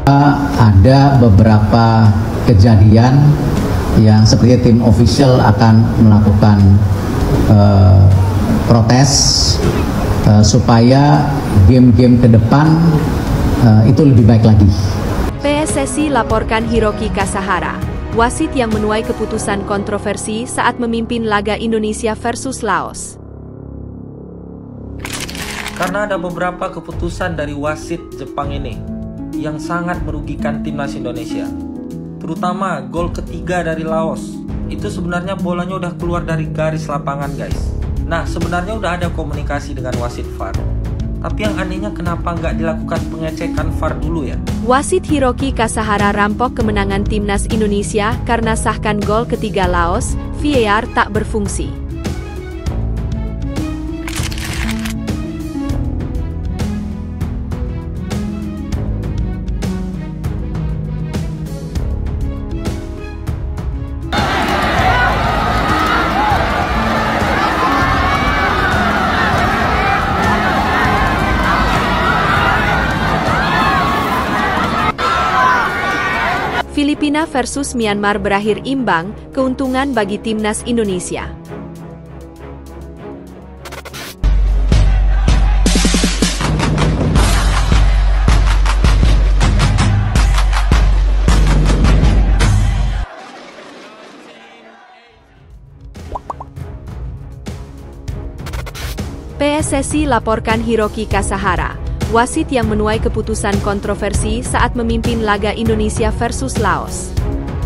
Ada beberapa kejadian yang seperti tim official akan melakukan protes supaya game-game ke depan itu lebih baik lagi. PSSI laporkan Hiroki Kasahara, wasit yang menuai keputusan kontroversi saat memimpin laga Indonesia versus Laos. Karena ada beberapa keputusan dari wasit Jepang ini yang sangat merugikan timnas Indonesia. Terutama gol ketiga dari Laos. Itu sebenarnya bolanya udah keluar dari garis lapangan, guys. Nah, sebenarnya udah ada komunikasi dengan wasit VAR. Tapi yang anehnya kenapa nggak dilakukan pengecekan VAR dulu ya? Wasit Hiroki Kasahara rampok kemenangan timnas Indonesia karena sahkan gol ketiga Laos, VAR tak berfungsi. Filipina versus Myanmar berakhir imbang, keuntungan bagi timnas Indonesia. PSSI laporkan Hiroki Kasahara, wasit yang menuai keputusan kontroversi saat memimpin laga Indonesia versus Laos.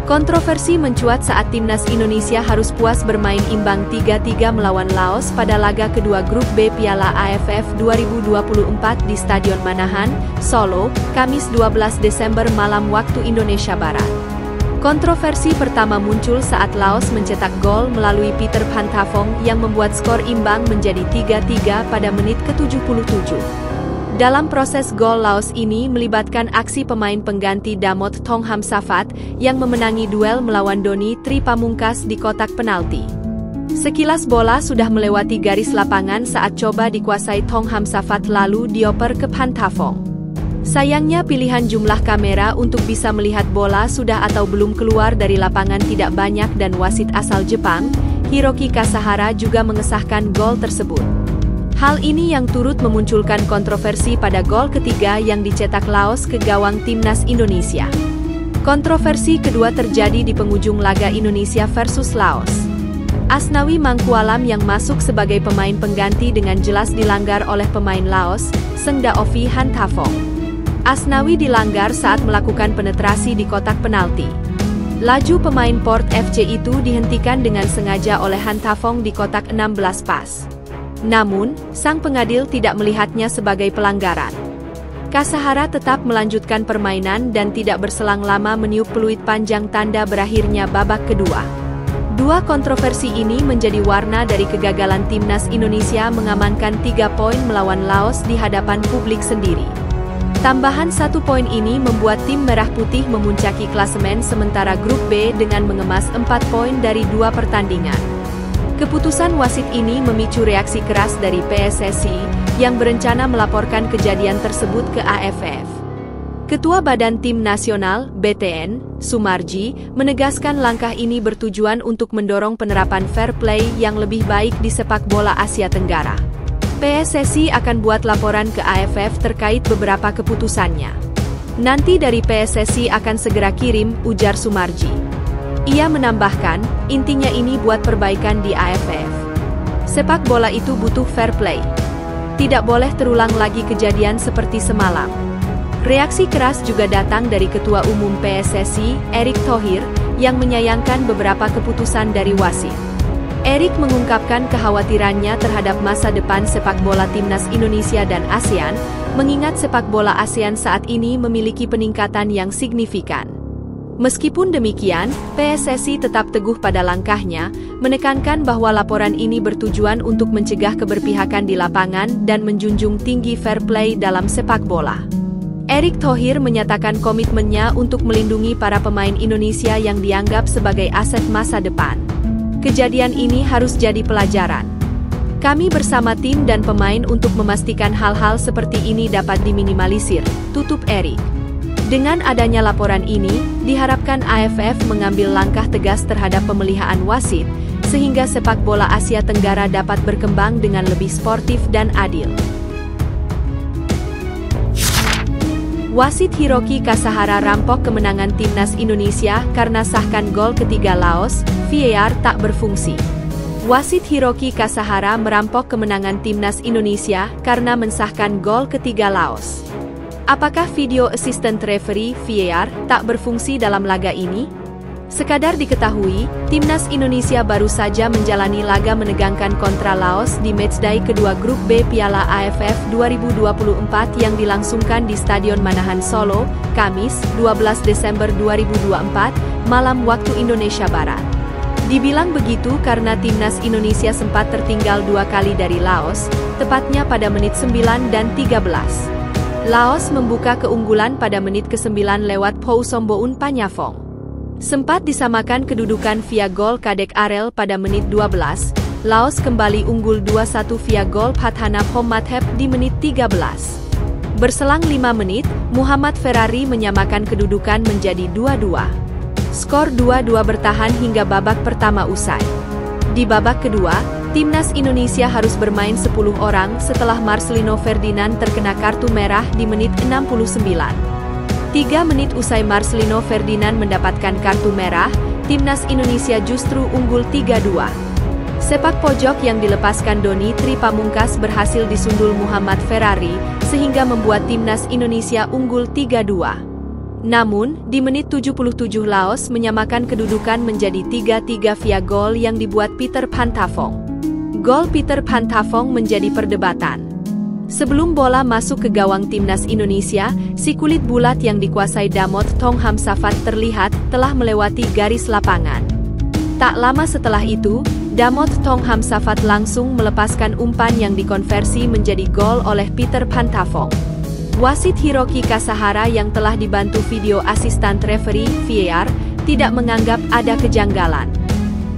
Kontroversi mencuat saat timnas Indonesia harus puas bermain imbang 3-3 melawan Laos pada laga kedua grup B Piala AFF 2024 di Stadion Manahan, Solo, Kamis 12 Desember malam waktu Indonesia Barat. Kontroversi pertama muncul saat Laos mencetak gol melalui Peter Pantafong yang membuat skor imbang menjadi 3-3 pada menit ke-77. Dalam proses gol Laos ini melibatkan aksi pemain pengganti Damot Thong Hamsafat yang memenangi duel melawan Doni Tri Pamungkas di kotak penalti. Sekilas bola sudah melewati garis lapangan saat coba dikuasai Thong Hamsafat lalu dioper ke Pantafong. Sayangnya pilihan jumlah kamera untuk bisa melihat bola sudah atau belum keluar dari lapangan tidak banyak dan wasit asal Jepang, Hiroki Kasahara juga mengesahkan gol tersebut. Hal ini yang turut memunculkan kontroversi pada gol ketiga yang dicetak Laos ke gawang timnas Indonesia. Kontroversi kedua terjadi di penghujung laga Indonesia versus Laos. Asnawi Mangkualam yang masuk sebagai pemain pengganti dengan jelas dilanggar oleh pemain Laos, Sengdaovi Hantafong. Asnawi dilanggar saat melakukan penetrasi di kotak penalti. Laju pemain Port FC itu dihentikan dengan sengaja oleh Hantafong di kotak 16 pas. Namun, sang pengadil tidak melihatnya sebagai pelanggaran. Kasahara tetap melanjutkan permainan dan tidak berselang lama meniup peluit panjang tanda berakhirnya babak kedua. Dua kontroversi ini menjadi warna dari kegagalan timnas Indonesia mengamankan 3 poin melawan Laos di hadapan publik sendiri. Tambahan 1 poin ini membuat tim Merah Putih memuncaki klasemen sementara grup B dengan mengemas 4 poin dari 2 pertandingan. Keputusan wasit ini memicu reaksi keras dari PSSI yang berencana melaporkan kejadian tersebut ke AFF. Ketua Badan Tim Nasional, BTN, Sumarji, menegaskan langkah ini bertujuan untuk mendorong penerapan fair play yang lebih baik di sepak bola Asia Tenggara. PSSI akan buat laporan ke AFF terkait beberapa keputusannya. Nanti dari PSSI akan segera kirim, ujar Sumarji. Ia menambahkan, intinya ini buat perbaikan di AFF. Sepak bola itu butuh fair play. Tidak boleh terulang lagi kejadian seperti semalam. Reaksi keras juga datang dari Ketua Umum PSSI, Erick Thohir, yang menyayangkan beberapa keputusan dari wasit. Erick mengungkapkan kekhawatirannya terhadap masa depan sepak bola timnas Indonesia dan ASEAN, mengingat sepak bola ASEAN saat ini memiliki peningkatan yang signifikan. Meskipun demikian, PSSI tetap teguh pada langkahnya, menekankan bahwa laporan ini bertujuan untuk mencegah keberpihakan di lapangan dan menjunjung tinggi fair play dalam sepak bola. Erick Thohir menyatakan komitmennya untuk melindungi para pemain Indonesia yang dianggap sebagai aset masa depan. Kejadian ini harus jadi pelajaran. Kami bersama tim dan pemain untuk memastikan hal-hal seperti ini dapat diminimalisir, tutup Erick. Dengan adanya laporan ini, diharapkan AFF mengambil langkah tegas terhadap pemeliharaan wasit, sehingga sepak bola Asia Tenggara dapat berkembang dengan lebih sportif dan adil. Wasit Hiroki Kasahara rampok kemenangan timnas Indonesia karena sahkan gol ketiga Laos, VAR tak berfungsi. Wasit Hiroki Kasahara merampok kemenangan timnas Indonesia karena mensahkan gol ketiga Laos. Apakah video assistant referee VAR tak berfungsi dalam laga ini? Sekadar diketahui, timnas Indonesia baru saja menjalani laga menegangkan kontra Laos di matchday kedua grup B Piala AFF 2024 yang dilangsungkan di Stadion Manahan Solo, Kamis, 12 Desember 2024, malam waktu Indonesia Barat. Dibilang begitu karena timnas Indonesia sempat tertinggal 2 kali dari Laos, tepatnya pada menit 9 dan 13. Laos membuka keunggulan pada menit ke-9 lewat Pou Somboun Panyafong. Sempat disamakan kedudukan via gol Kadek Arel pada menit 12, Laos kembali unggul 2-1 via gol Phathanap Homathep di menit 13. Berselang 5 menit, Muhammad Ferrari menyamakan kedudukan menjadi 2-2. Skor 2-2 bertahan hingga babak pertama usai. Di babak kedua, timnas Indonesia harus bermain 10 orang setelah Marcelino Ferdinand terkena kartu merah di menit 69. 3 menit usai Marcelino Ferdinand mendapatkan kartu merah, timnas Indonesia justru unggul 3-2. Sepak pojok yang dilepaskan Doni Tri Pamungkas berhasil disundul Muhammad Ferrari, sehingga membuat timnas Indonesia unggul 3-2. Namun, di menit 77 Laos menyamakan kedudukan menjadi 3-3 via gol yang dibuat Peter Pantafong. Gol Peter Pantafong menjadi perdebatan. Sebelum bola masuk ke gawang timnas Indonesia, si kulit bulat yang dikuasai Damot Tong Hamsafat terlihat telah melewati garis lapangan. Tak lama setelah itu, Damot Tong Hamsafat langsung melepaskan umpan yang dikonversi menjadi gol oleh Peter Pantafong. Wasit Hiroki Kasahara yang telah dibantu video asistan referee VAR tidak menganggap ada kejanggalan.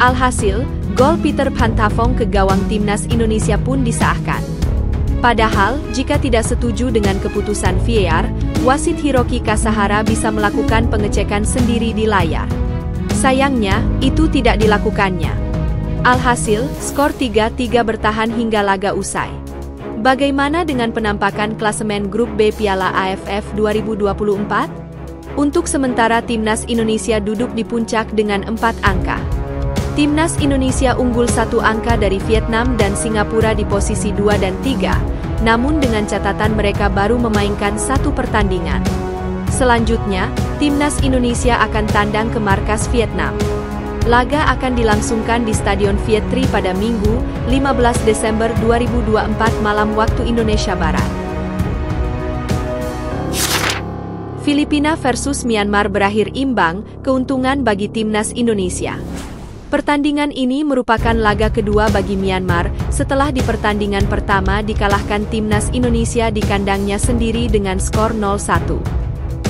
Alhasil, gol Peter Pantafong ke gawang timnas Indonesia pun disahkan. Padahal, jika tidak setuju dengan keputusan VAR, wasit Hiroki Kasahara bisa melakukan pengecekan sendiri di layar. Sayangnya, itu tidak dilakukannya. Alhasil, skor 3-3 bertahan hingga laga usai. Bagaimana dengan penampakan klasemen grup B Piala AFF 2024? Untuk sementara timnas Indonesia duduk di puncak dengan 4 angka. Timnas Indonesia unggul 1 angka dari Vietnam dan Singapura di posisi 2 dan 3, namun dengan catatan mereka baru memainkan 1 pertandingan. Selanjutnya, timnas Indonesia akan tandang ke markas Vietnam. Laga akan dilangsungkan di Stadion Viet Tri pada Minggu, 15 Desember 2024 malam waktu Indonesia Barat. Filipina versus Myanmar berakhir imbang, keuntungan bagi timnas Indonesia. Pertandingan ini merupakan laga kedua bagi Myanmar, setelah di pertandingan pertama dikalahkan timnas Indonesia di kandangnya sendiri dengan skor 0-1.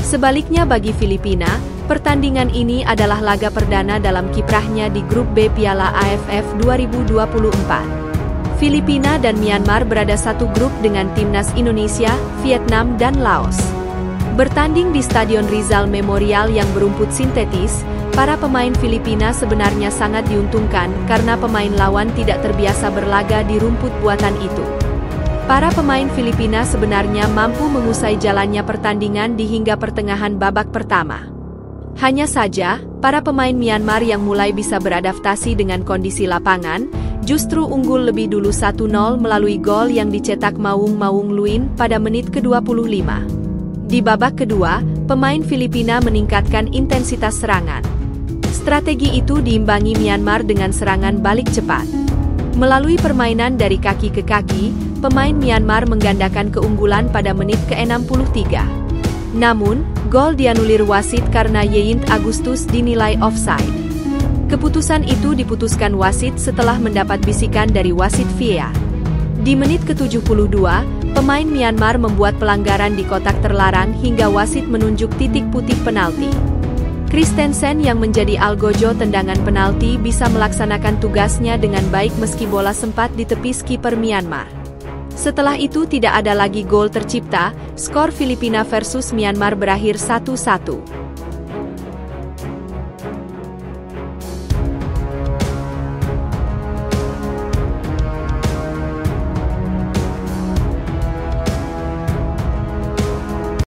Sebaliknya bagi Filipina, pertandingan ini adalah laga perdana dalam kiprahnya di grup B Piala AFF 2024. Filipina dan Myanmar berada satu grup dengan timnas Indonesia, Vietnam dan Laos. Bertanding di Stadion Rizal Memorial yang berumput sintetis, para pemain Filipina sebenarnya sangat diuntungkan karena pemain lawan tidak terbiasa berlaga di rumput buatan itu. Para pemain Filipina sebenarnya mampu mengusai jalannya pertandingan di hingga pertengahan babak pertama. Hanya saja, para pemain Myanmar yang mulai bisa beradaptasi dengan kondisi lapangan, justru unggul lebih dulu 1-0 melalui gol yang dicetak Maung Luin pada menit ke-25. Di babak kedua, pemain Filipina meningkatkan intensitas serangan. Strategi itu diimbangi Myanmar dengan serangan balik cepat. Melalui permainan dari kaki ke kaki, pemain Myanmar menggandakan keunggulan pada menit ke-63. Namun, gol dianulir wasit karena Yeyint Agustus dinilai offside. Keputusan itu diputuskan wasit setelah mendapat bisikan dari wasit VAR. Di menit ke-72, pemain Myanmar membuat pelanggaran di kotak terlarang hingga wasit menunjuk titik putih penalti. Christensen yang menjadi algojo tendangan penalti bisa melaksanakan tugasnya dengan baik meski bola sempat ditepis kiper Myanmar. Setelah itu tidak ada lagi gol tercipta, skor Filipina versus Myanmar berakhir 1-1.